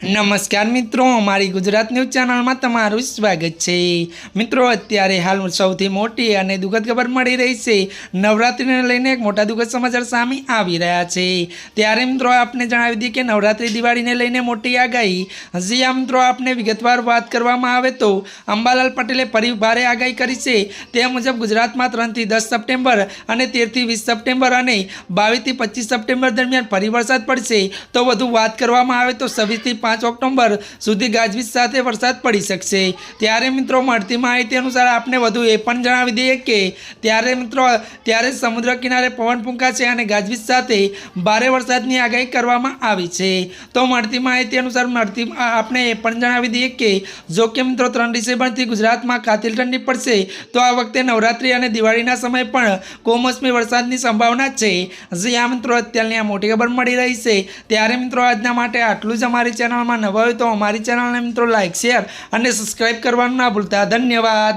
नमस्कार मित्रों, अमारी गुजरात न्यूज चैनल में तमारुं स्वागत है। मित्रों, अत्यारे हाल सौथी मोटी और दुखद खबर मळी रही है। नवरात्रि ने लईने एक मोटा दुखद समाचार सामे आवी रह्या छे। त्यारे मित्रों आपने जणावी दीए के नवरात्रि दिवाળી ने लईने मोटी आगाही। हजी आ मित्रों आपने विगतवार बात करवामां आवे तो अंबालाल पटेले फरी भारे आगाही करी छे। ते मुजब गुजरात में 3 થી 10 सप्टेम्बर और 13 થી 20 सप्टेम्बर और 22 થી 25 सप्टेम्बर दरमियान फरी वरसाद पड़शे। तो वधु बात करवामां आवे तो 26 થી 5 ऑक्टोबर सुधी गाजवीज साथे वरसाद पड़ी सकशे। त्यारे मित्रों मळती माहिती अनुसार आपने वधु ए पण जणावी दीए के त्यारे मित्रों त्यारे समुद्र किनारे पवन फूंकाशे अने गाजवीज साथे भारे वरसादनी आगाही करवामां आवी छे। तो मळती माहिती अनुसार आपने ए पण जणावी दीए के जो के मित्रों 3 डिसेम्बर थी गुजरात में कातिल ठंडी पड़शे। तो आ वखते नवरात्रि अने दिवाळीना समय पण कमोसमी वरसादनी संभावना छे। हजी आ मित्रों अत्याરની आ मोटी खबर मળી रही है। त्यारे मित्रों आजना माटे आटલું જ। અમારી ચેનલમાં नवा हो तो अमारी चैनल ने मित्रों लाइक शेर और सब्सक्राइब करवानुं ना भूलता। धन्यवाद।